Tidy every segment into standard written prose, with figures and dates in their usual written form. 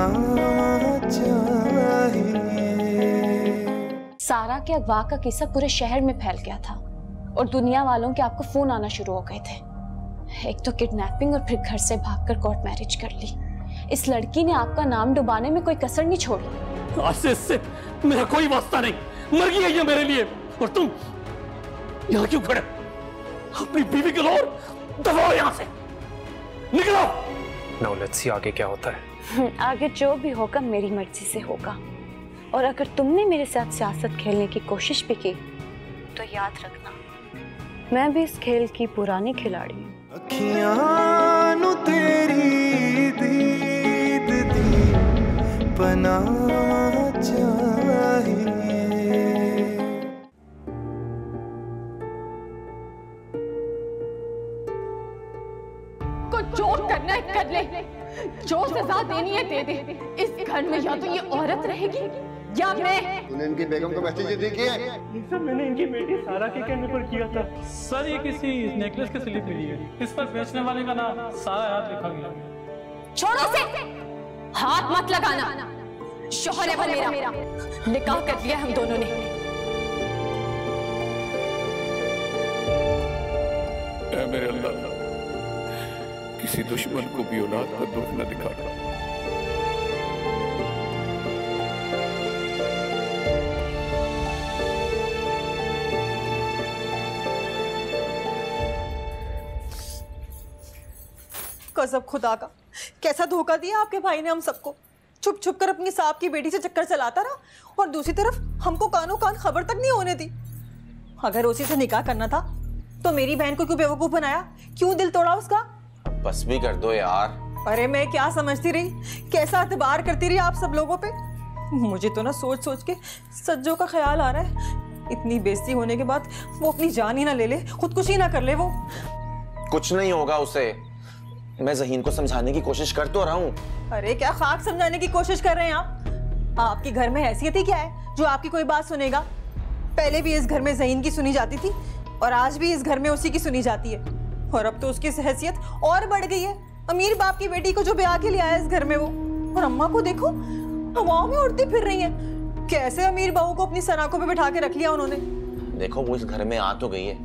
बना चाहिए। सारा के अगवा का किस्सा पूरे शहर में फैल गया था और दुनिया वालों के आपको फोन आना शुरू हो गए थे। एक तो किडनैपिंग और फिर घर से भागकर कोर्ट मैरिज कर ली। इस लड़की ने आपका नाम डुबाने में कोई कसर नहीं छोड़ी। आज से इससे मेरा कोई वास्ता नहीं, मर गई है ये मेरे लिए। और तुम यहाँ क्यों खड़े? अपनी बीवी को और दबाओ, यहाँ से निकलो। नाउ लेट्स सी आगे क्या होता है। आगे जो भी होगा मेरी मर्जी से होगा। और अगर तुमने मेरे साथ सियासत खेलने की कोशिश भी की तो याद रखना मैं भी इस खेल की पुरानी खिलाड़ी हूँ। अखियां नु तेरी दीद दी बना चाहिए। को जो करना है कर ले, जो सजा देनी है दे दे। इस घर में या तो ये औरत रहेगी या मैं। तूने इनकी बेगम को मैसेज दे किया है? सर मैंने इनकी बेटी सारा के कहने पर किया था। सर ये किसी नेकलेस की स्लिप मिली है, इस पर बेचने वाले का नाम सारा याद लिखा गया। छोड़ो से, हाथ मत लगाना। शोहर है वो मेरा, निकाह कर लिया हम दोनों ने। ऐ मेरे अल्लाह, किसी दुश्मन को भी औलाद का दुख न दिखा। कसम खुदा का, कैसा धोखा दिया आपके भाई ने हम सबको। छुप छुप कर अपनी साहब की बेटी से चक्कर चलाता रहा और दूसरी तरफ हमको कानों कान खबर तक नहीं होने दी। अगर उसी से निकाह करना था तो मेरी बहन को क्यों बेवकूफ बनाया, क्यों दिल तोड़ा उसका? बस भी कर दो यार। अरे मैं क्या समझती रही, कैसा एतबार करती रही आप सब लोगों पे। मुझे तो ना सोच सोच के सज्जों का ख्याल आ रहा है, इतनी बेइज्जती होने के बाद वो अपनी जान ही ना ले ले, खुदकुशी ना कर ले। वो कुछ नहीं होगा उसे, मैं ज़हीन को समझाने की कोशिश कर तो रहा हूँ। अरे क्या खाक समझाने की कोशिश कर रहे हैं आप? आपके घर में हैसियत ही क्या है जो आपकी कोई बात सुनेगा? पहले भी इस घर में ज़हीन की सुनी जाती थी और आज भी इस घर में उसी की सुनी जाती है, और अब तो उसकी हैसियत और बढ़ गई है। अमीर बाप की बेटी को जो ब्याह के लिए आया इस घर में वो, और अम्मा को देखो हवाओं में उड़ती फिर रही है। कैसे अमीर बहू को अपनी सनाकों पे बिठा के रख लिया उन्होंने। देखो वो इस घर में आ तो गई है,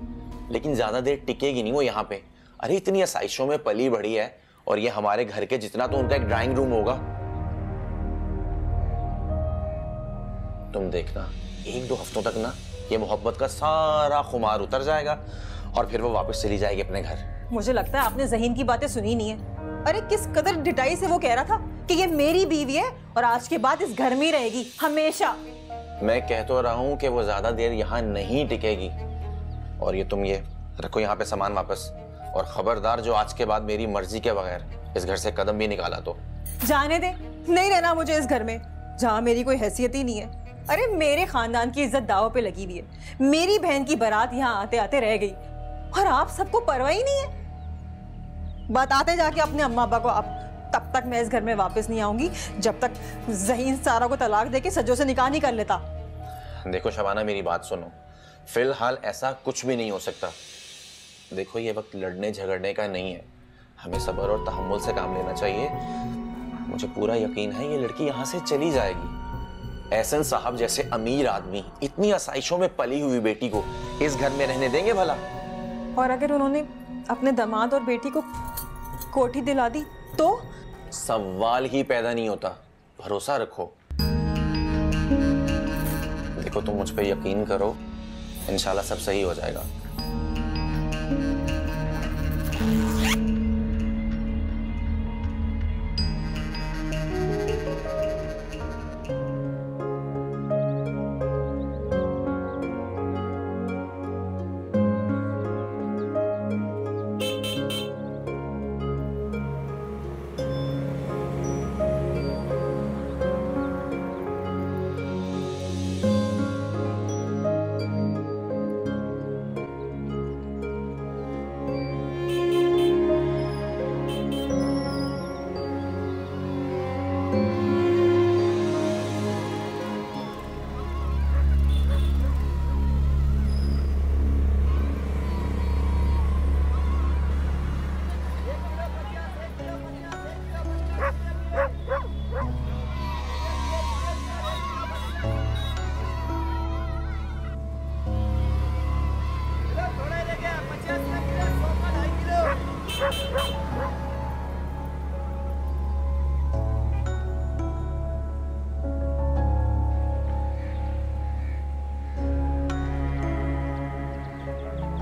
लेकिन ज्यादा देर टिकेगी नहीं वो यहाँ पे। अरे इतनी आसाइशों में पली बढ़ी है, और ये हमारे घर के जितना तो उनका एक ड्राइंग रूम होगा। तुम देखना 1-2 हफ्तों तक ना ये मोहब्बत का सारा खुमार उतर जाएगा और फिर वो वापस चली जाएगी अपने घर। मुझे लगता है आपने ज़हीन की बातें सुनी नहीं है। अरे किस कदर डिटाई से वो कह रहा था कि ये मेरी बीवी है और आज के बाद इस घर में ही रहेगी हमेशा। मैं कह तो रहा हूँ कि वो ज्यादा देर यहाँ नहीं टिकेगी। और ये तुम ये रखो यहाँ पे सामान वापस, और खबरदार जो आज के बाद मेरी मर्जी के बगैर इस घर से कदम भी निकाला तो। जाने दे, नहीं रहना मुझे इस घर में जहाँ मेरी कोई हैसियत ही नहीं है। अरे मेरे खानदान की इज्जत दाव पे लगी हुई है। मेरी बहन की बारात यहाँ आते आते रह गई और आप सबको परवाह ही नहीं है। बताते जाके अपने अम्मा अब्बा को आप। तब तक मैं इस घर में वापस नहीं आऊंगी जब तक ज़हीन सारा को तलाक देके सज्जों से निकाह नहीं कर लेता। देखो शबाना मेरी बात सुनो, फिलहाल ऐसा कुछ भी नहीं हो सकता। देखो ये वक्त लड़ने झगड़ने का नहीं है, हमें सब्र और तहम्मुल से काम लेना चाहिए। मुझे पूरा यकीन है ये लड़की यहाँ से चली जाएगी। एहसन साहब जैसे अमीर आदमी इतनी आसाइशों में पली हुई बेटी को इस घर में रहने देंगे भला? और अगर उन्होंने अपने दामाद और बेटी को कोठी दिला दी तो? सवाल ही पैदा नहीं होता, भरोसा रखो। देखो तुम मुझ पे यकीन करो, इंशाल्लाह सब सही हो जाएगा।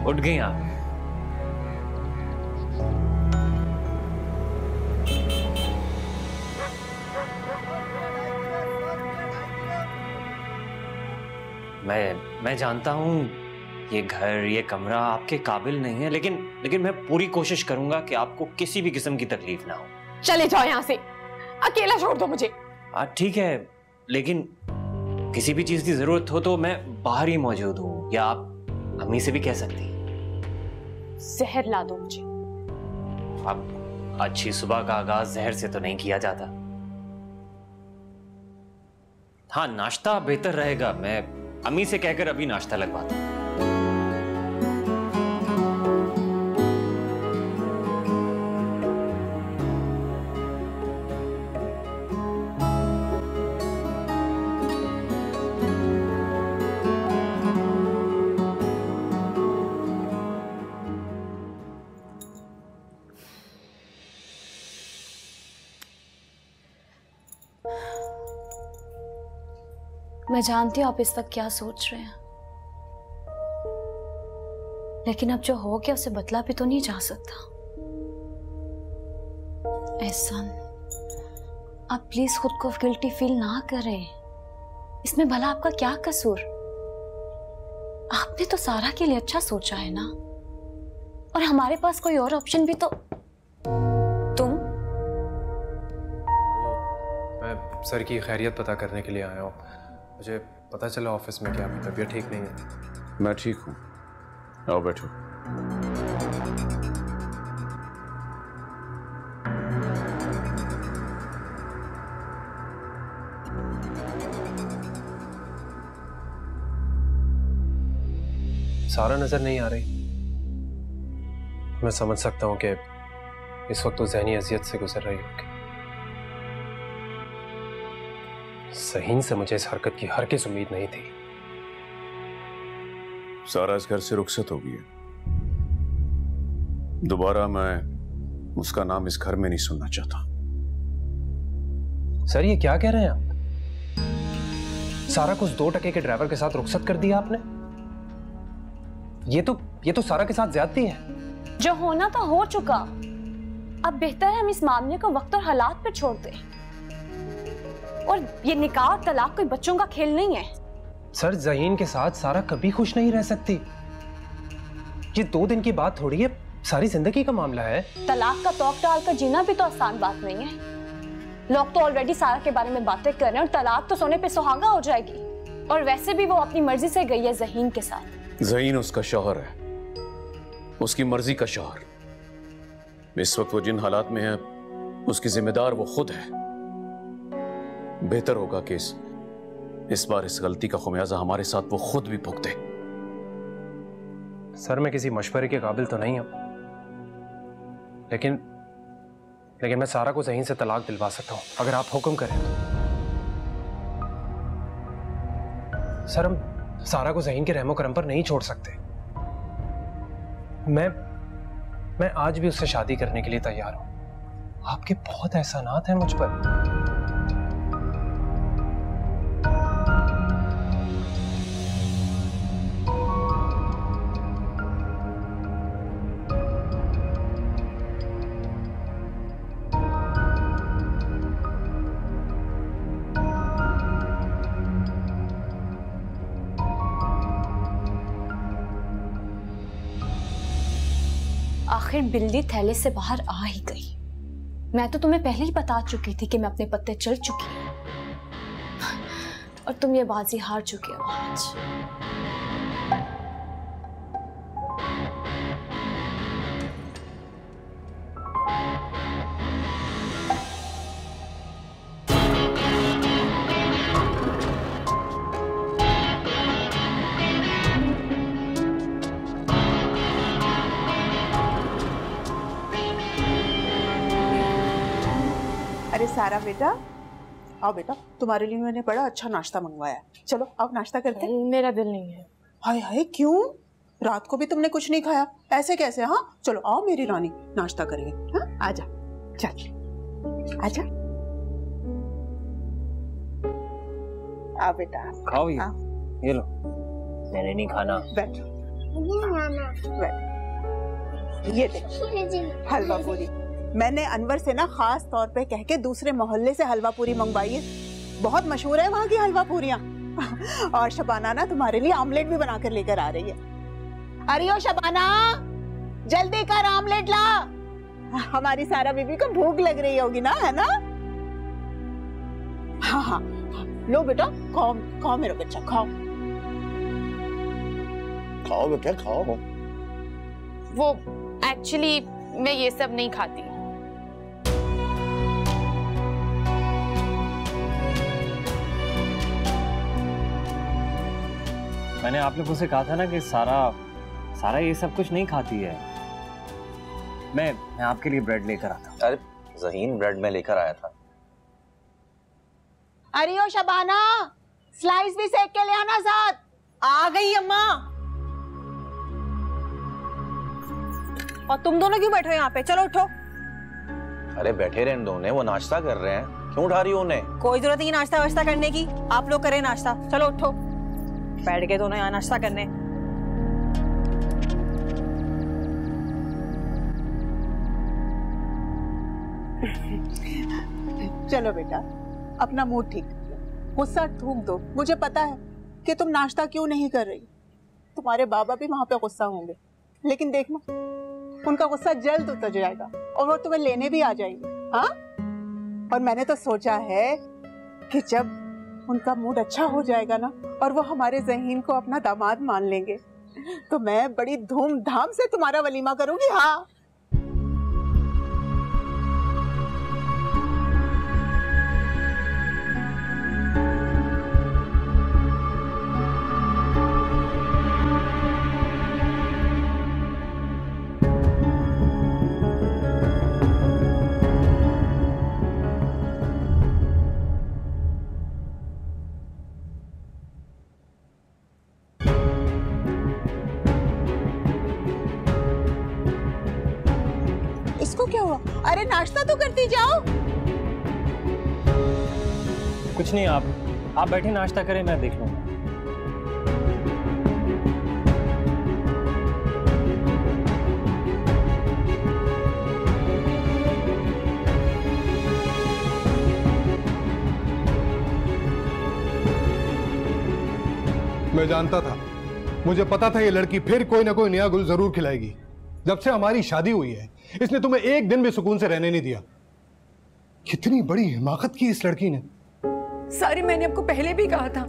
उठ गई आप? मैं जानता हूं ये घर, ये कमरा आपके काबिल नहीं है, लेकिन मैं पूरी कोशिश करूंगा कि आपको किसी भी किस्म की तकलीफ ना हो। चले जाओ यहाँ से, अकेला छोड़ दो मुझे। ठीक है, लेकिन किसी भी चीज की जरूरत हो तो मैं बाहर ही मौजूद हूँ, या आप अम्मी से भी कह सकती हैं। जहर ला दो मुझे। अब अच्छी सुबह का आगाज जहर से तो नहीं किया जाता। हाँ, नाश्ता बेहतर रहेगा। मैं अम्मी से कहकर अभी नाश्ता लगवाता हूँ। मैं जानती हूँ आप इस वक्त क्या सोच रहे हैं, लेकिन अब जो हो गया उसे बदला भी तो नहीं जा सकता। एहसान, आप प्लीज खुद को गिल्टी फील ना करें। इसमें भला आपका क्या कसूर? आपने तो सारा के लिए अच्छा सोचा है ना, और हमारे पास कोई और ऑप्शन भी तो। तुम? मैं सर की खैरियत पता करने के लिए आया हूँ। मुझे पता चला ऑफिस में कि आपकी तबीयत ठीक नहीं है। मैं ठीक हूँ, आओ बैठो। सारा नजर नहीं आ रही। मैं समझ सकता हूँ कि इस वक्त तो ज़हनी अजियत से गुजर रही होगी। ज़हीन से मुझे इस हरकत की हरगिज़ उम्मीद नहीं थी। सारा इस घर से रुखसत हो गई है। दोबारा मैं उसका नाम इस घर में नहीं सुनना चाहता। सर, ये क्या कह रहे हैं आप? सारा को उस 2 टके के ड्राइवर के साथ रुखसत कर दिया आपने? ये तो सारा के साथ ज्यादती है। जो होना था हो चुका। अब बेहतर है हम इस मामले को वक्त और हालात पर छोड़ दें। और ये निकाह और तलाक कोई बच्चों का खेल नहीं है। सर, ज़हीन के साथ सारा कभी खुश नहीं रह सकती। ये 2 दिन की बात थोड़ी है, सारी जिंदगी का मामला है। तलाक का तौक डालकर जीना भी तो आसान बात नहीं है। लोग तो ऑलरेडी सारा के बारे में बातें कर रहे हैं, और तलाक तो सोने पे सुहागा हो जाएगी। और वैसे भी वो अपनी मर्जी से गई है ज़हीन के साथ। ज़हीन उसका शौहर है, उसकी मर्जी का शौहर। इस वक्त वो जिन हालात में है उसकी जिम्मेदार वो खुद है। बेहतर होगा कि इस बार इस गलती का खुमियाजा हमारे साथ वो खुद भी भुगते। सर, मैं किसी मशवरे के काबिल तो नहीं हूं, लेकिन मैं सारा को ज़हीन से तलाक दिलवा सकता हूं, अगर आप हुक्म करें तो। सर, हम सारा को ज़हीन के रहमो करम पर नहीं छोड़ सकते। मैं आज भी उससे शादी करने के लिए तैयार हूं। आपके बहुत एहसानात हैं मुझ पर। आखिर बिल्ली थैले से बाहर आ ही गई। मैं तो तुम्हें पहले ही बता चुकी थी कि मैं अपने पत्ते चल चुकी हूँ, और तुम ये बाजी हार चुके हो आज। अरे सारा बेटा, आओ बेटा, तुम्हारे लिए मैंने बड़ा अच्छा नाश्ता मंगवाया। चलो आओ नाश्ता करते हैं। मेरा दिल नहीं है। हाय हाय, क्यों? रात को भी तुमने कुछ नहीं खाया, ऐसे कैसे? हाँ चलो आओ मेरी रानी, नाश्ता करेंगे। हाँ आजा, चल आजा, आओ बेटा। खाओ, हाँ। ये लो। मैंने नहीं खाना। बैठो ये देख हलवा पूरी। मैंने अनवर से ना खास तौर पे कह के दूसरे मोहल्ले से हलवा पूरी मंगवाई है, बहुत मशहूर है वहाँ की हलवा पूरियाँ। और शबाना ना तुम्हारे लिए ऑमलेट भी बनाकर लेकर आ रही है। अरे ओ शबाना, जल्दी कर ऑमलेट ला, हमारी सारा बीबी को भूख लग रही होगी ना, है ना? हाँ हाँ, लो बेटा, खाओ खाओ मेरा बच्चा, खाओ खाओ बेटा खाओ। वो एक्चुअली मैं ये सब नहीं खाती। मैंने आप लोगों से कहा था ना कि सारा ये सब कुछ नहीं खाती है। मैं आपके लिए ब्रेड लेकर आता हूँ। अरे ज़हीन, ब्रेड में लेकर आया था। अरे ओ शबाना, स्लाइस भी सेक के ले आना साथ। आ गई अम्मा। और तुम दोनों क्यों बैठे हो यहाँ पे? चलो उठो। अरे बैठे रहने दो उन्हें, वो नाश्ता कर रहे हैं, क्यों उठा रही हो उन्हें? कोई जरूरत नहीं नाश्ता वाश्ता करने की, आप लोग करें नाश्ता। चलो उठो, बैठ गए दोनों यहाँ नाश्ता करने। चलो बेटा, अपना मूड ठीक, गुस्सा थूक दो। मुझे पता है कि तुम नाश्ता क्यों नहीं कर रही, तुम्हारे बाबा भी वहां पे गुस्सा होंगे, लेकिन देखना उनका गुस्सा जल्द उतर जाएगा और वो तुम्हें लेने भी आ जाएंगे। हाँ, और मैंने तो सोचा है कि जब उनका मूड अच्छा हो जाएगा ना और वो हमारे ज़हीन को अपना दामाद मान लेंगे तो मैं बड़ी धूमधाम से तुम्हारा वलीमा करूंगी। हाँ, क्या हुआ? अरे नाश्ता तो करती जाओ। कुछ नहीं, आप बैठे नाश्ता करें, मैं देख लूंगा। मैं जानता था, मुझे पता था ये लड़की फिर कोई ना कोई नया गुल जरूर खिलाएगी। जब से हमारी शादी हुई है इसने तुम्हें एक दिन भी सुकून से रहने नहीं दिया। कितनी बड़ी हिमाकत की इस लड़की ने। सारी, मैंने आपको पहले भी कहा था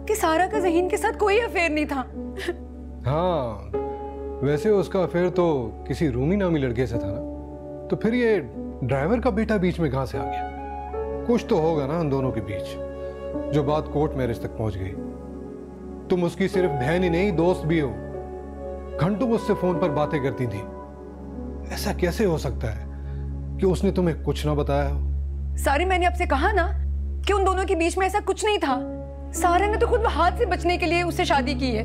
कि सारा का ज़हीन के साथ कोई अफेयर नहीं था। हाँ, वैसे उसका अफेयर तो किसी रूमी नामी लड़के से था ना, तो फिर ये ड्राइवर का बेटा बीच में कहां से आ गया? कुछ तो होगा ना उन दोनों के बीच, जो बात कोर्ट मैरिज तक पहुंच गई। तुम उसकी सिर्फ बहन ही नहीं, दोस्त भी हो। घंटों मुझसे फोन पर बातें करती थी। ऐसा कैसे हो सकता है कि उसने तुम्हें कुछ ना बताया हो? सारी, मैंने आपसे कहा ना कि उन दोनों के बीच में ऐसा कुछ नहीं था। सारे ने तो खुद हाथ से बचने के लिए उससे शादी की है।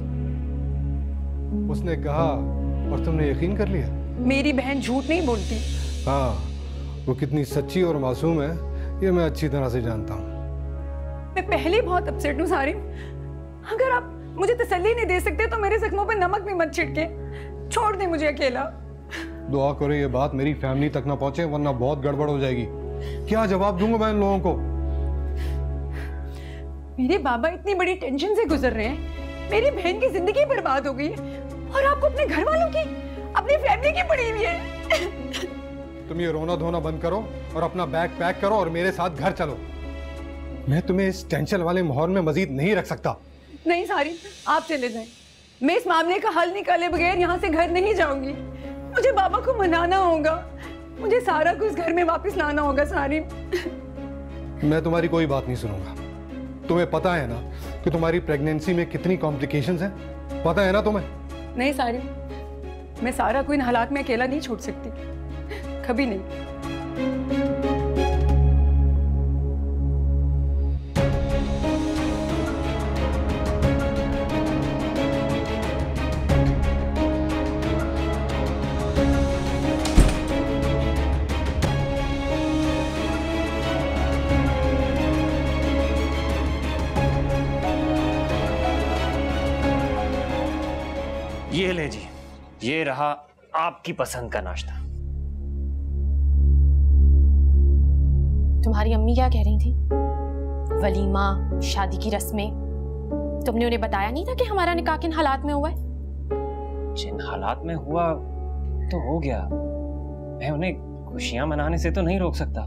उसने कहा और तुमने यकीन कर लिया? मेरी बहन झूठ नहीं बोलती। हाँ, वो कितनी सच्ची और मासूम है ये मैं अच्छी तरह से जानता हूँ। मैं पहले बहुत अपसेट हूँ सारी। अगर आप मुझे तसल्ली नहीं दे सकते तो मेरे जख्मों पर नमक भी मत छिड़के, छोड़ दे मुझे अकेला। दुआ करो ये बात मेरी फैमिली तक ना पहुंचे, वरना बहुत गड़बड़ हो जाएगी। क्या जवाब दूंगा मैं इन लोगों को? मेरे बाबा इतनी बड़ी टेंशन से गुजर रहे हैं, मेरी बहन की जिंदगी बर्बाद हो गई है और आपको अपने घर वालों की, अपनी फैमिली की पड़ी हुई है। तुम ये रोना धोना बंद करो और अपना बैग पैक करो और मेरे साथ घर चलो। मैं तुम्हें इस टेंशन वाले माहौल में मजीद नहीं रख सकता। नहीं सारी, आप चले जाएं। मैं इस मामले का हल निकाले बगैर यहाँ से घर नहीं जाऊंगी। मुझे बाबा को मनाना होगा, मुझे सारा कुछ घर में वापस लाना होगा। सारी, मैं तुम्हारी कोई बात नहीं सुनूंगा। तुम्हें पता है ना कि तुम्हारी प्रेगनेंसी में कितनी कॉम्प्लिकेशंस हैं? पता है ना तुम्हें? नहीं सारी, मैं सारा को इन हालात में अकेला नहीं छोड़ सकती, कभी नहीं। ये ले जी, ये रहा आपकी पसंद का नाश्ता। तुम्हारी अम्मी क्या कह रही थी? वलीमा, शादी की रस्में, तुमने उन्हें बताया नहीं था कि हमारा निकाह किन हालात में हुआ है? जिन हालात में हुआ तो हो गया। मैं उन्हें खुशियां मनाने से तो नहीं रोक सकता।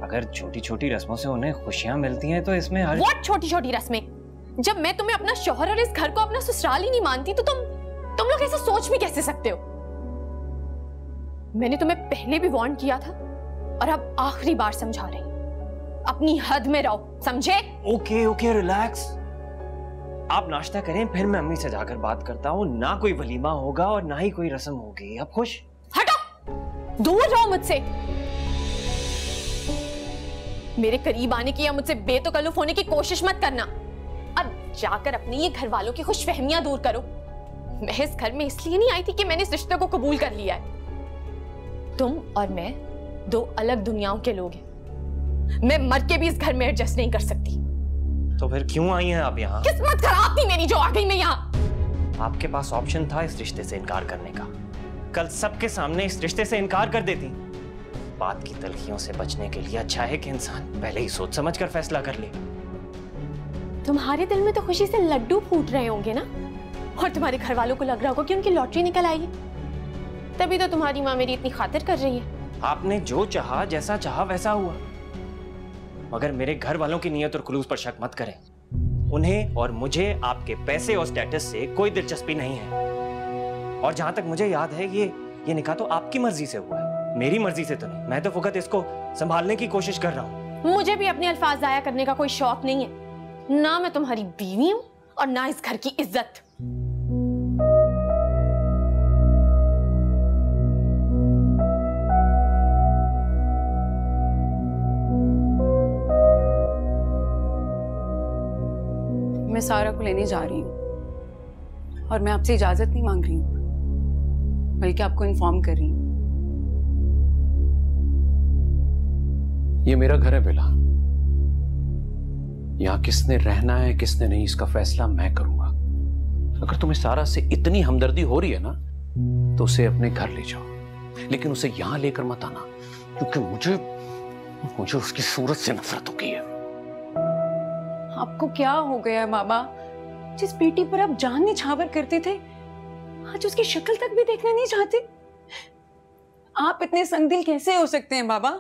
अगर छोटी छोटी रस्मों से उन्हें खुशियां मिलती हैं तो इसमें हर... What छोटी छोटी रस्में? जब मैं तुम्हें अपना शौहर और इस घर को अपना ससुराल ही नहीं मानती तो तुम लोग ऐसा सोच भी कैसे सकते हो? मैंने तुम्हें पहले भी वार्न किया था और अब आखिरी बार समझा रही हूं, अपनी हद में रहो, समझे? Okay relax. आप नाश्ता करें, फिर मैं अम्मी से जाकर बात करता हूँ। ना कोई वलीमा होगा और ना ही कोई रस्म होगी। आप खुश? हटो, दूर रहो मुझसे। मेरे करीब आने की या मुझसे बेतकल्लुफ होने की कोशिश मत करना। अब जाकर अपने ये घर वालों की खुशफहमियां दूर करो। मैं इस घर में इसलिए नहीं आई थी कि मैंने इस रिश्ते को कबूल कर लिया है। तुम और मैं दो अलग दुनियाओं के लोग हैं। मैं मर के भी इस घर में एडजस्ट नहीं कर सकती। तो फिर क्यों आई हैं आप यहाँ? किस्मत खराब थी मेरी जो आ गई मैं यहाँ। आपके पास ऑप्शन था इस रिश्ते से इनकार करने का। कल सबके सामने इस रिश्ते से इनकार कर देती। बात की तलखियों से बचने के लिए अच्छा है कि इंसान पहले ही सोच समझ कर फैसला कर ले। तुम्हारे दिल में तो खुशी से लड्डू फूट रहे होंगे ना, और तुम्हारे घर वालों को लग रहा होगा कि उनकी लॉटरी निकल आई है। तभी तो तुम्हारी माँ मेरी इतनी खातिर कर रही है। आपने जो चाहा, जैसा चाहा वैसा हुआ। मगर मेरे घर वालों की नीयत और खुलूस पर शक मत करें। उन्हें और मुझे आपके पैसे और स्टेटस से कोई दिलचस्पी नहीं है। और जहां तक मुझे याद है ये निकाह तो आपकी मर्जी से हुआ है, मेरी मर्जी से तो नहीं। मैं तो फकत इसको संभालने की कोशिश कर रहा हूँ। मुझे भी अपने अल्फाज जाया करने का कोई शौक नहीं है। ना मैं तुम्हारी बीवी हूँ और ना इस घर की इज्जत। मैं सारा को लेने जा रही हूँ और मैं आपसे इजाजत नहीं मांग रही हूँ, बल्कि आपको इन्फॉर्म कर रही हूँ। ये मेरा घर है बेला। यहां किसने रहना है किसने नहीं इसका फैसला मैं करूंगा। अगर तुम्हें सारा से इतनी हमदर्दी हो रही है ना तो उसे अपने घर ले जाओ, लेकिन उसे यहां लेकर मत आना, क्योंकि मुझे उसकी सूरत से नफरत होती है। आपको क्या हो गया बाबा? जिस बेटी पर आप जान निछावर करते थे आज उसकी शक्ल तक भी देखना नहीं चाहते। आप इतने संगदिल कैसे हो सकते हैं बाबा?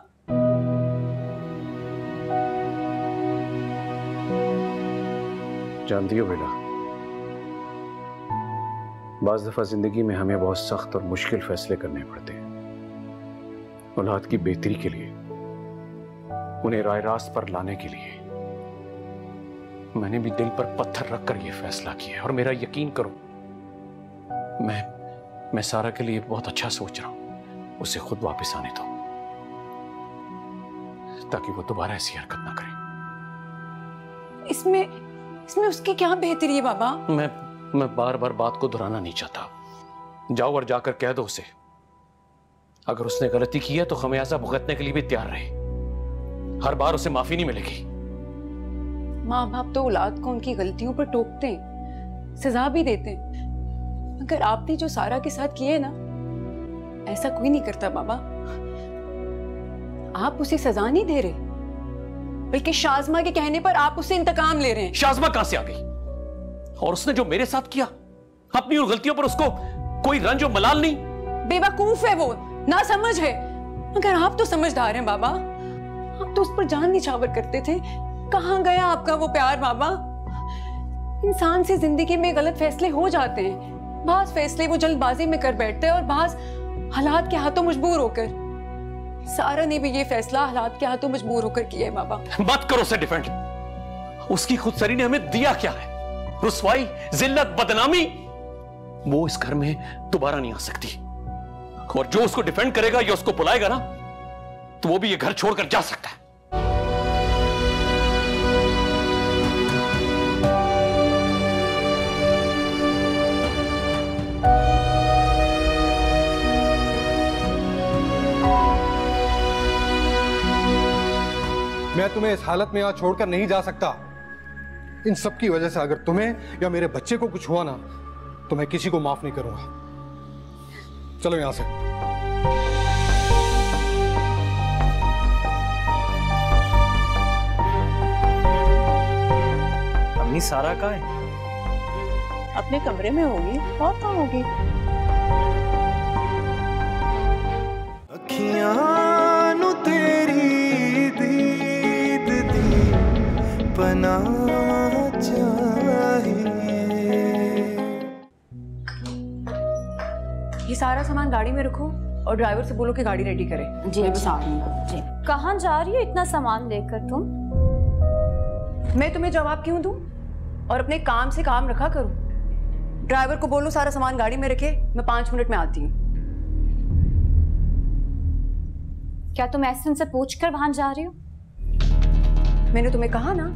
जानती हो बेटा, बाज दफा जिंदगी में हमें बहुत सख्त और मुश्किल फैसले करने पड़ते हैं। औलाद की बेहतरी के लिए, उन्हें राय रास्त पर लाने के लिए। मैंने भी दिल पर पत्थर रखकर यह फैसला किया है, और मेरा यकीन करो मैं सारा के लिए बहुत अच्छा सोच रहा हूं। उसे खुद वापस आने दो ताकि वो दोबारा ऐसी हरकत ना करे। इसमें उसकी क्या बेहतरी है बाबा? मैं बार बार बात को दोहराना नहीं चाहता। जाओ और जाकर कह दो उसे, अगर उसने गलती की है तो खमियाजा भुगतने के लिए भी तैयार रहे। हर बार उसे माफी नहीं मिलेगी। माँ बाप तो औलाद को उनकी गलतियों पर टोकते हैं, सजा भी देते हैं, मगर आपने जो सारा के साथ किए ना, ऐसा कोई नहीं करता बाबा। आप उसे सजा नहीं दे रहे, बल्कि शाज़मा के कहने पर आप उससे इंतकाम ले रहे हैं। शाज़मा कहां से आ गई? और उसने जो मेरे साथ किया, अपनी उन गलतियों पर उसको कोई रंज और मलाल नहीं? बेवकूफ है वो, ना समझ है। मगर आप तो समझदार हैं बाबा। आप तो उस पर जान निछावर करते थे। कहां गया आपका वो प्यार बाबा? इंसान से जिंदगी में गलत फैसले हो जाते हैं। बाज फैसले वो जल्दबाजी में कर बैठते हैं और बाज हालात के हाथों मजबूर होकर। सारा ने भी ये फैसला हालात के हाथों मजबूर होकर किया है बाबा। मत करो उसे डिफेंड। उसकी खुदसरी ने हमें दिया क्या है? रुसवाई, जिल्लत, बदनामी। वो इस घर में दोबारा नहीं आ सकती, और जो उसको डिफेंड करेगा या उसको बुलाएगा ना, तो वो भी ये घर छोड़कर जा सकता है। मैं तुम्हें इस हालत में यहां छोड़कर नहीं जा सकता। इन सब की वजह से अगर तुम्हें या मेरे बच्चे को कुछ हुआ ना, तो मैं किसी को माफ नहीं करूंगा। चलो यहां से। अम्मी सारा कहाँ है? अपने कमरे में होगी, और कहाँ होगी? अखियां नु तेरी दीद दी पना चाहिए। ये सारा सामान गाड़ी में रखो और ड्राइवर से बोलो कि गाड़ी रेडी करे। जी बस आ रही हूँ। जी कहाँ जा रही हो इतना सामान लेकर तुम? मैं तुम्हें जवाब क्यों दूं? और अपने काम से काम रखा करूं। ड्राइवर को बोलो सारा सामान गाड़ी में रखे, मैं 5 मिनट में आती हूँ। क्या तुम एहसन से पूछकर वहां जा रही हो? मैंने तुम्हें कहा ना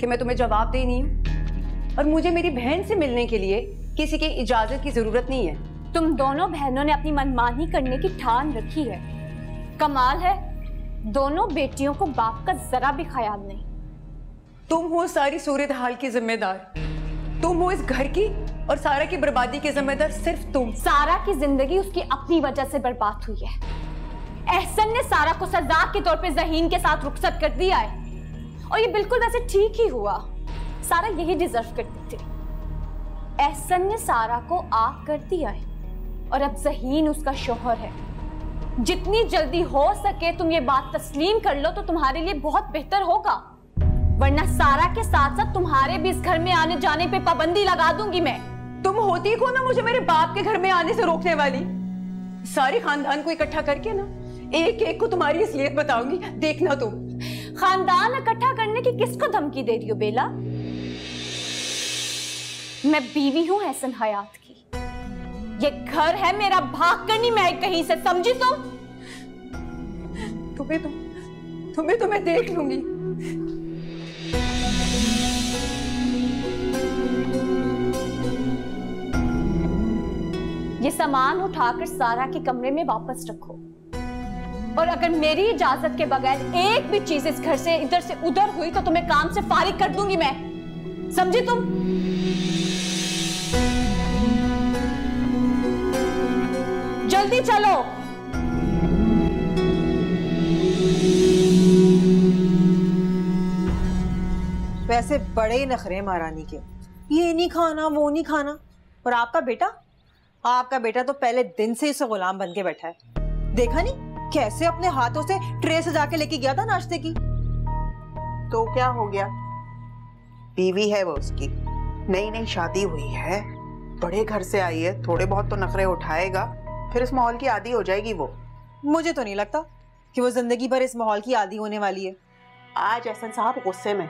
कि मैं तुम्हें जवाब दे नहीं हूँ, और मुझे मेरी बहन से मिलने के लिए किसी की इजाजत की जरूरत नहीं है। तुम दोनों बहनों ने अपनी मनमानी करने की ठान रखी है। कमाल है, दोनों बेटियों को बाप का जरा भी ख्याल नहीं। तुम हो सारी सूरत हाल की जिम्मेदार, तुम हो इस घर की और सारा की बर्बादी की जिम्मेदार सिर्फ तुम। सारा की जिंदगी उसकी अपनी वजह से बर्बाद हुई है। एहसन ने सारा को सजा के तौर पे ज़हीन के साथ रुखसत कर दिया है, और ये बिल्कुल वैसे ठीक ही हुआ। सारा यही डिजर्व करती थी। एहसन ने सारा को आग कर दिया है, और अब ज़हीन उसका शौहर है। जितनी जल्दी हो सके तुम ये बात तस्लीम कर लो तो तुम्हारे लिए बहुत बेहतर होगा, वरना सारा के साथ साथ तुम्हारे भी इस घर में आने जाने पे पाबंदी लगा दूंगी मैं। तुम होती को ना मुझे मेरे बाप के घर में आने से रोकने वाली। सारे खानदान को इकट्ठा करके ना एक एक को तुम्हारी असलियत बताऊंगी, देखना तुम। खानदान इकट्ठा करने की किसको धमकी दे रही हो बेला? मैं बीवी हूं एहसन हयात की। ये घर है मेरा, भाग कर नहीं मैं कहीं से, समझी तुम? तुम्हें तो मैं देख लूंगी। ये सामान उठाकर सारा के कमरे में वापस रखो, और अगर मेरी इजाजत के बगैर एक भी चीज इस घर से इधर से उधर हुई तो तुम्हें काम से फारिग कर दूंगी मैं, समझी तुम? जल्दी चलो। वैसे बड़े नखरे महारानी के, ये नहीं खाना वो नहीं खाना। और आपका बेटा तो पहले दिन से इसे गुलाम बन के बैठा है। देखा नहीं कैसे अपने हाथों से ट्रे सजा के लेके गया था नाश्ते की। तो क्या हो गया, बीवी है वो उसकी, नई नई शादी हुई है, बड़े घर से आई है, थोड़े बहुत तो नखरे उठाएगा, फिर इस माहौल की आदी हो जाएगी वो। मुझे तो नहीं लगता कि वो जिंदगी भर इस माहौल की आदी होने वाली है। आज एहसन साहब गुस्से में,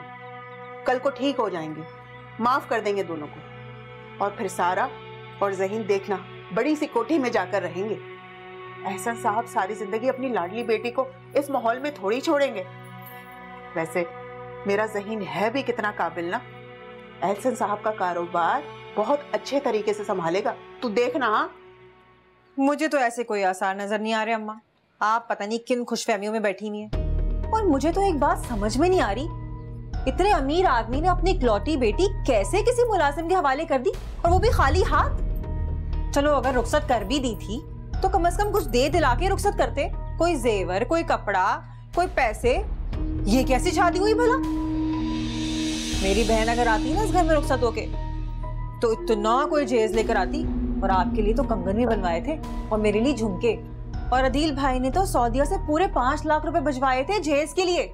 कल को ठीक हो जाएंगे, माफ कर देंगे दोनों को, और फिर सारा और ज़हीन देखना बड़ी सी कोठी में जाकर रहेंगे। एहसन साहब सारी जिंदगी अपनी लाडली बेटी को इस माहौल में थोड़ी छोड़ेंगे। वैसे मेरा ज़हीन है भी कितना काबिल ना, एहसन साहब का कारोबार बहुत अच्छे तरीके से संभालेगा, तू देखना। हाँ, मुझे तो ऐसे कोई आसार नजर नहीं आ रहे अम्मा। आप पता नहीं किन खुशफहमियों में बैठी हुई हैं। और मुझे तो एक बात समझ में नहीं आ रही, इतने अमीर आदमी ने अपनी इकलौती बेटी कैसे किसी मुलाजिम के हवाले कर दी, और वो भी खाली हाथ। चलो अगर रुखसत कर भी दी थी तो कम से कम कुछ दे दिला के रुखसत करते, कोई जेवर, कोई कपड़ा, कोई पैसे। ये कैसी शादी हुई भला? मेरी बहन अगर आती ना इस घर में रुखसत होके तो इतना कोई जहेज लेकर आती, और आपके लिए तो कंगन भी बनवाए थे और मेरे लिए झुमके, और अदील भाई ने तो सऊदीया से पूरे 5 लाख रुपए भिजवाए थे जहेज के लिए।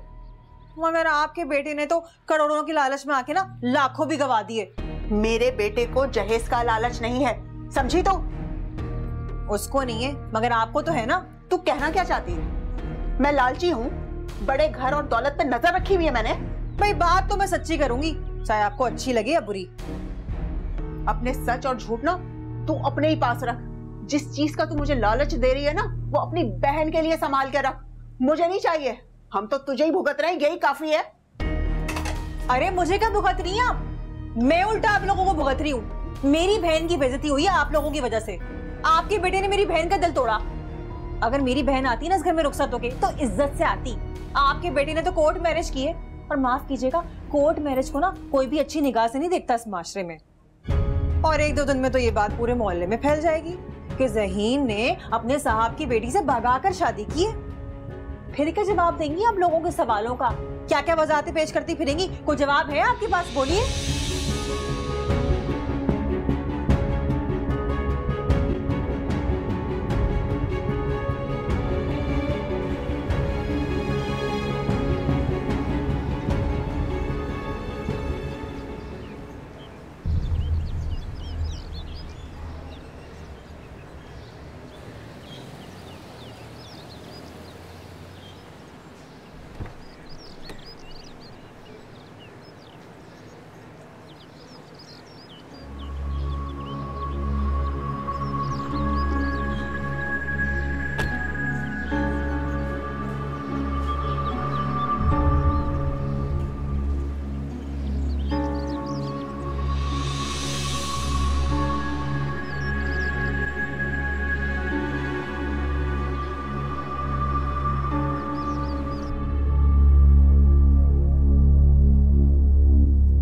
मगर आपके बेटे ने तो करोड़ों की लालच में आके ना लाखों भी गवा दिए। मेरे बेटे को जहेज का लालच नहीं है, समझी? तो उसको नहीं है, मगर आपको तो है ना। तू कहना क्या चाहती है? मैं लालची हूँ? बड़े घर और दौलत पे नजर रखी हुई है मैंने। भाई बात तो मैं सच्ची करूंगी, चाहे आपको अच्छी लगे या बुरी। अपने सच और झूठ ना तू अपने ही पास रख। जिस चीज का तू मुझे लालच दे रही है ना, वो अपनी बहन के लिए संभाल के रख, मुझे नहीं चाहिए। हम तो तुझे ही भुगत रहे हैं, यही काफी है। अरे मुझे क्या भुगत रही हैं आप? मैं उल्टा आप लोगों को भुगत रही हूँ। मेरी बहन की बेइज्जती हुई है आप लोगों की वजह से। आपके बेटे ने मेरी बहन का दिल तोड़ा। अगर मेरी बहन आती ना इस घर में रुखसत होके तो इज्जत से आती। आपके बेटे ने तो कोर्ट मैरिज की है, और माफ कीजिएगा, कोर्ट मैरिज को ना कोई भी अच्छी निगाह से नहीं देखता इस माशरे में। और एक दो दिन में तो ये बात पूरे मोहल्ले में फैल जाएगी कि ज़हीन ने अपने साहब की बेटी से भगाकर शादी की है। फिर क्या जवाब देंगी आप लोगों के सवालों का? क्या क्या वजाहतें पेश करती फिरेंगी? कोई जवाब है आपके पास? बोलिए।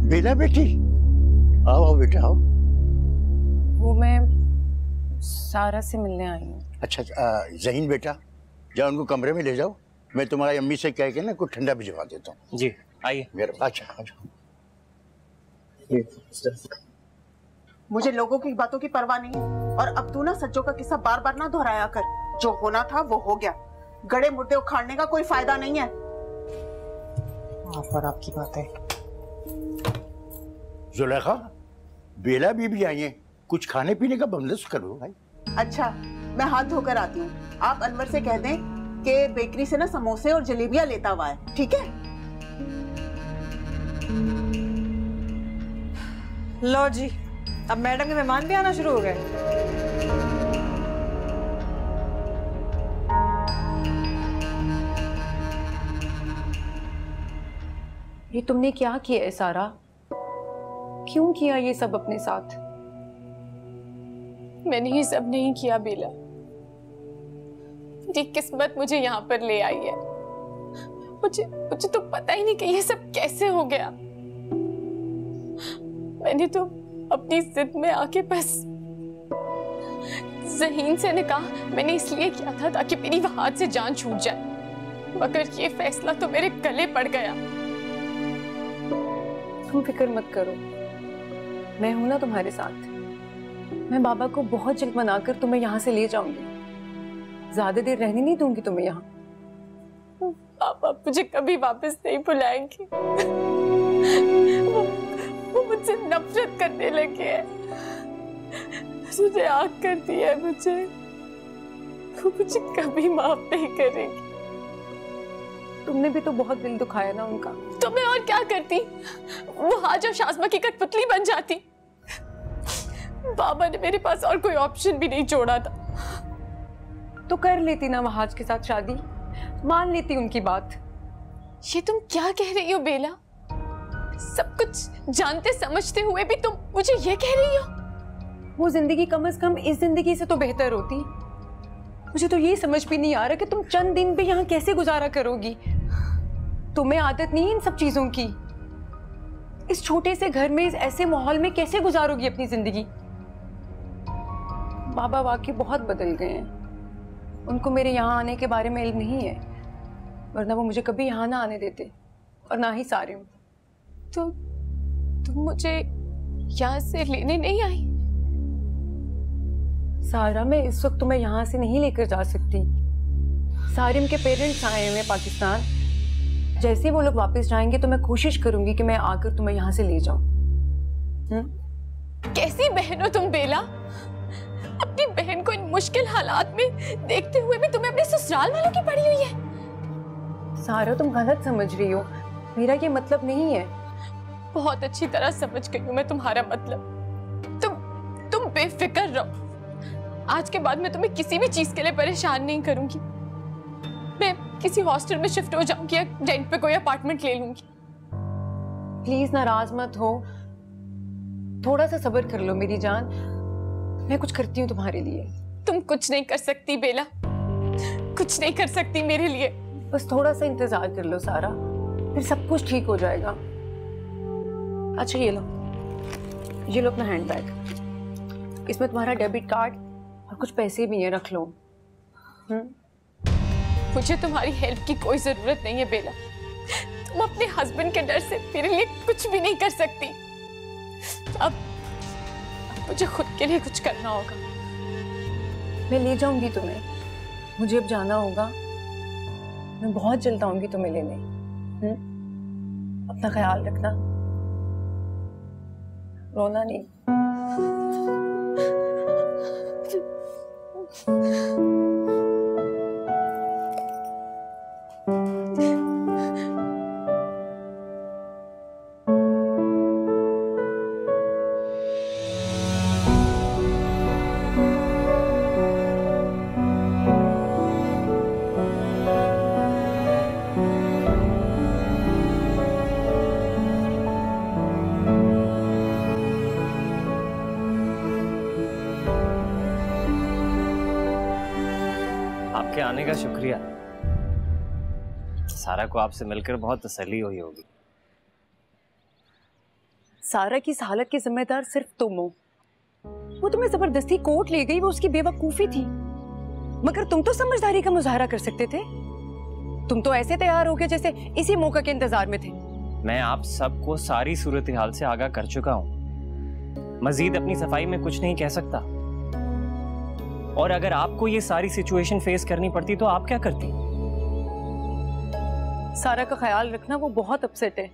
बेला बेटी, आओ आओ बेटा आओ। वो मैं सारा से मिलने आई हूँ। अच्छा ज़हीन बेटा, जाओ उनको कमरे में ले जाओ, मैं तुम्हारी अम्मी से कह के ना कुछ ठंडा भिजवा देता हूँ। जी आइए। अच्छा अच्छा। मुझे लोगों की बातों की परवाह नहीं है, और अब तू ना सज्जों का किस्सा बार बार ना दोहराया कर। जो होना था वो हो गया, गड़े मुर्दे उखाड़ने का कोई फायदा नहीं है। और आपकी बात है। जुलेखा, बेला भी आई है, कुछ खाने पीने का बंदोबस्त करो भाई। अच्छा मैं हाथ धोकर आती हूँ, आप अनवर से कह दें कि बेकरी से ना समोसे और जलेबियां लेता हुआ है, ठीक है? लो जी, अब मैडम के मेहमान भी आना शुरू हो गए। ये तुमने क्या किया है सारा? क्यों किया ये सब अपने साथ? मैंने ये सब नहीं किया बेला, ये किस्मत मुझे यहाँ पर ले आई है। मुझे तो पता ही नहीं कि ये सब कैसे हो गया। मैंने तो अपनी जिद में आके बस ज़हीन से निकाह मैंने इसलिए किया था ताकि मेरी हाथ से जान छूट जाए, मगर ये फैसला तो मेरे गले पड़ गया। तुम फिक्र मत करो, मैं हूं ना तुम्हारे साथ। मैं बाबा को बहुत जल्द मनाकर तुम्हें यहाँ से ले जाऊंगी, ज्यादा देर रहने नहीं दूंगी तुम्हें यहाँ। पापा मुझे कभी वापस नहीं बुलाएंगे। वो मुझसे नफरत करने लगे हैं, मुझे आग कर दिया है मुझे। वो मुझे कभी माफ नहीं करेंगे। तुमने भी तो बहुत दिल दुखाया ना उनका। तो मैं और क्या करती? वो हाज और शाज़मा की कठपुतली बन जाती। बाबा ने मेरे पास और कोई ऑप्शन भी नहीं छोड़ा था। तो कर लेती ना वहाज के साथ शादी, मान लेती उनकी बात। ये तुम क्या कह रही हो बेला? सब कुछ जानते समझते हुए भी तुम मुझे ये कह रही हो? वो जिंदगी कम से कम इस जिंदगी से तो बेहतर होती। मुझे तो ये समझ भी नहीं आ रहा कि तुम चंद दिन भी यहाँ कैसे गुजारा करोगी। तुम्हें आदत नहीं है इन सब चीजों की। इस छोटे से घर में, इस ऐसे माहौल में कैसे गुजारोगी अपनी जिंदगी? बाबा वाकई बहुत बदल गए हैं। उनको मेरे यहाँ आने के बारे में इल्म नहीं है, वरना वो मुझे कभी यहाँ ना आने देते, और ना ही सारे। तो तुम मुझे यहाँ से लेने नहीं आई? सारा, मैं इस वक्त तुम्हें यहाँ से नहीं लेकर जा सकती। सारिम के पेरेंट्स आए हुए पाकिस्तान, जैसे वो लोग वापस जाएंगे तो मैं कोशिश करूंगी कि मैं आकर तुम्हें यहाँ से ले जाऊं। कैसी बहन हो तुम बेला? अपनी बहन को इन मुश्किल हालात में देखते हुए भी तुम्हें अपने ससुराल वालों की पड़ी हुई है। सारा, तुम गलत समझ रही हो, मेरा ये मतलब नहीं है। बहुत अच्छी तरह समझ गई हूँ मैं तुम्हारा मतलब। तुम बेफिक्र रहो, आज के बाद मैं तुम्हें किसी भी चीज के लिए परेशान नहीं करूंगी। मैं किसी हॉस्टल में शिफ्ट हो जाऊंगी या रेंट पे कोई अपार्टमेंट ले लूंगी। प्लीज नाराज मत हो, थोड़ा सा सब्र कर लो मेरी जान। मैं कुछ करती हूँ तुम्हारे लिए। तुम कुछ नहीं कर सकती बेला, कुछ नहीं कर सकती मेरे लिए। बस थोड़ा सा इंतजार कर लो सारा, फिर सब कुछ ठीक हो जाएगा। अच्छा ये लो अपना हैंडबैग। इसमें तुम्हारा डेबिट कार्ड और कुछ पैसे भी है, रख लो। मुझे तुम्हारी हेल्प की कोई जरूरत नहीं है बेला। तुम अपने हस्बैंड के डर से मेरे लिए कुछ भी नहीं कर सकती। अब मुझे खुद के लिए कुछ करना होगा। मैं ले जाऊंगी तुम्हें, मुझे अब जाना होगा। मैं बहुत जल्द आऊंगी तुम्हें लेने। अपना ख्याल रखना, रोना नहीं। आपके आने का शुक्रिया। सारा को आपसे मिलकर बहुत तसल्ली हुई होगी। सारा की इस हालत के जिम्मेदार सिर्फ तुम हो। वो तुम्हें जबरदस्ती कोर्ट ले गई, वो उसकी बेवकूफी थी। मगर तुम तो समझदारी का मुजाहरा कर सकते थे। तुम तो ऐसे तैयार हो गए जैसे इसी मौका के इंतजार में थे। मैं आप सबको सारी सूरत हाल से आगाह कर चुका हूं। मजीद अपनी सफाई में कुछ नहीं कह सकता। और अगर आपको ये सारी सिचुएशन फेस करनी पड़ती तो आप क्या करती? सारा का ख्याल रखना, वो बहुत अपसेट है।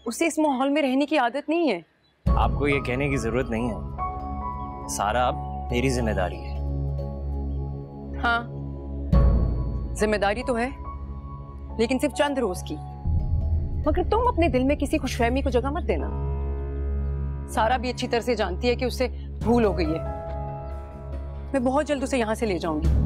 उसे इस माहौल में रहने की आदत नहीं है। आपको ये कहने की जरूरत नहीं है। सारा अब मेरी जिम्मेदारी है। हाँ, जिम्मेदारी तो है, लेकिन सिर्फ चंद रोज की। मगर तुम अपने दिल में किसी खुशफहमी को जगह मत देना। सारा भी अच्छी तरह से जानती है कि उससे भूल हो गई है। मैं बहुत जल्द उसे यहां से ले जाऊंगी।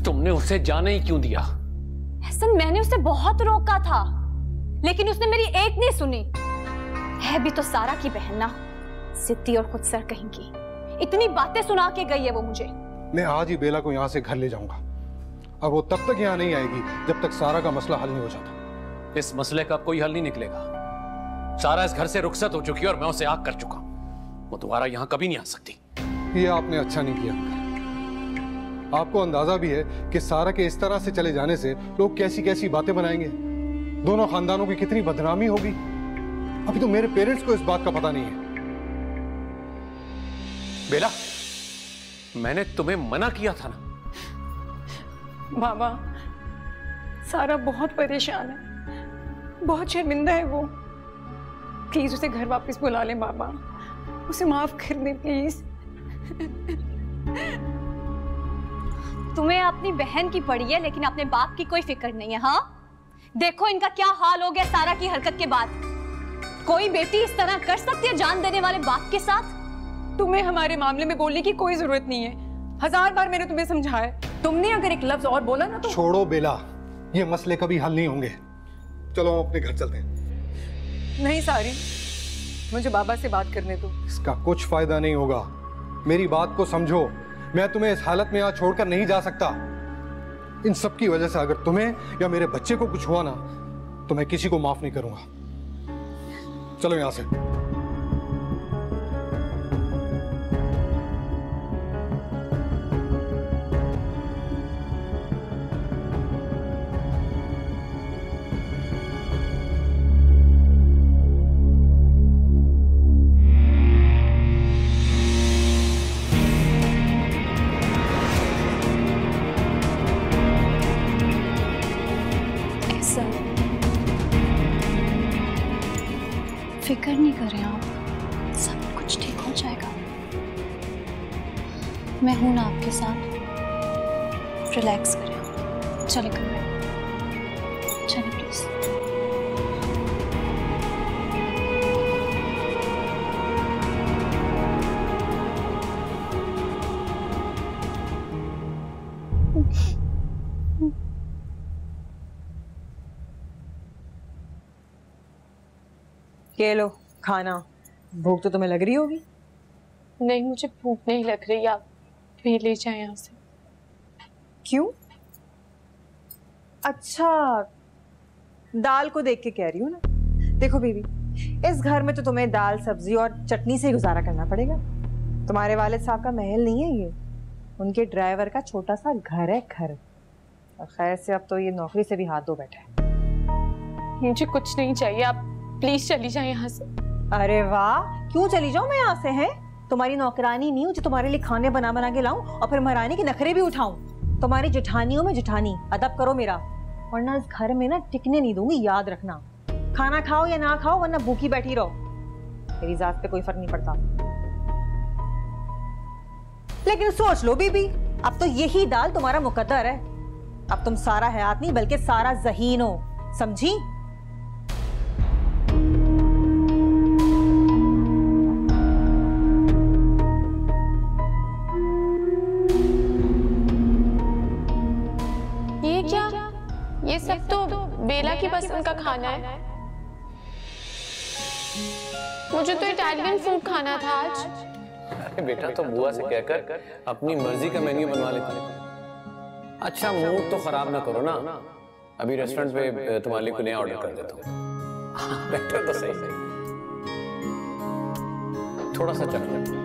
तुमने उसे जाने ही क्यों दिया? एहसन, मैंने उसे बहुत रोका था, लेकिन उसने मेरी एक नहीं सुनी। है भी तो सारा की बहन ना, जिद्दी और खुद सर कहेंगी। इतनी बातें सुना के गई है वो मुझे। मैं आज ही बेला को यहाँ से घर ले जाऊंगा, और वो तब तक यहाँ नहीं आएगी जब तक सारा का मसला हल नहीं हो जाता। इस मसले का कोई हल नहीं निकलेगा। सारा इस घर से रुखसत हो चुकी है और मैं उसे आग कर चुका हूं। वो दोबारा यहाँ कभी नहीं आ सकती। ये आपने अच्छा नहीं किया। आपको अंदाजा भी है कि सारा के इस तरह से चले जाने से लोग कैसी कैसी बातें बनाएंगे। दोनों खानदानों की कितनी बदनामी होगी। अभी तो मेरे पेरेंट्स को इस बात का पता नहीं है। बेला, मैंने तुम्हें मना किया था ना। बाबा, सारा बहुत परेशान है, बहुत शर्मिंदा है वो। प्लीज उसे घर वापस बुला लें बाबा। उसे माफ कर दें प्लीज। तुम्हें अपनी बहन की पड़ी है, लेकिन अपने बाप की कोई फिक्र नहीं है। हाँ, देखो इनका क्या हाल हो गया सारा की हरकत के बाद। कोई बेटी इस तरह कर सकती है जान देने वाले बाप के साथ? तुम्हें हमारे मामले में बोलने की कोई जरूरत नहीं है। 1000 बार मैंने तुम्हें समझाया। तुमने अगर एक लफ्ज और बोला ना तो। छोड़ो बेला, ये मसले कभी हल नहीं होंगे। चलो हम अपने घर चलते हैं। नहीं सारी, मुझे बाबा से बात करने दो। इसका कुछ फायदा नहीं होगा। मेरी बात को समझो। मैं तुम्हें इस हालत में यहाँ छोड़कर नहीं जा सकता। इन सब की वजह से अगर तुम्हें या मेरे बच्चे को कुछ हुआ ना, तो मैं किसी को माफ नहीं करूंगा। चलो यहां से। फिक्र नहीं करें आप, सब कुछ ठीक हो जाएगा। मैं हूं ना आपके साथ। रिलैक्स करें। चले कमरे, चले प्लीज। ये लो खाना। भूख तो तुम्हें लग रही होगी। नहीं, मुझे भूख नहीं लग रही, आप भी ले जाए यहाँ से। क्यों? अच्छा, दाल को देख के कह रही हूँ ना। देखो बीबी, इस घर में तो तुम्हें दाल सब्जी और चटनी से गुजारा करना पड़ेगा। तुम्हारे वालिद साहब का महल नहीं है ये, उनके ड्राइवर का छोटा सा घर है, घर। और खैर से अब तो ये नौकरी से भी हाथ धो बैठा है। मुझे कुछ नहीं चाहिए, आप प्लीज चली जाए यहाँ से। अरे वाह, क्यों चली जाऊं मैं यहाँ से? है तुम्हारी नौकरानी नहीं हूँ जो तुम्हारे लिए खाने बना बना के लाऊं और फिर महारानी के नखरे भी उठाऊं। तुम्हारी जेठानी हूँ मैं, जेठानी। अदब करो मेरा, वरना इस घर में ना टिकने नहीं दूंगी, याद रखना। खाना खाओ या ना खाओ, वरना भूखी बैठी रहो, मेरी जात पे कोई फर्क नहीं पड़ता। लेकिन सोच लो बीबी, अब तो यही दाल तुम्हारा मुकद्दर है। अब तुम सारा हयात नहीं बल्कि सारा ज़हीन हो, समझी? ये क्या? ये सब तो बेला की पसंद का खाना है। मुझे तो इटालियन फूड खाना था आज। अरे बेटा, तो बुआ से कहकर अपनी मर्जी का मेन्यू बनवा लेते। अच्छा, मूड तो खराब ना करो ना। अभी रेस्टोरेंट पे तुम्हारे लिए कुछ नया ऑर्डर कर देता हूँ। बेटर तो सही। थोड़ा सा चखना।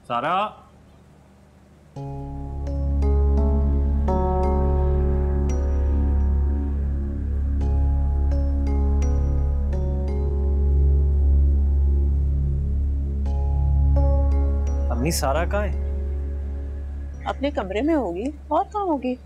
सारा, अम्मी सारा कहाँ है? अपने कमरे में होगी, और कहाँ होगी?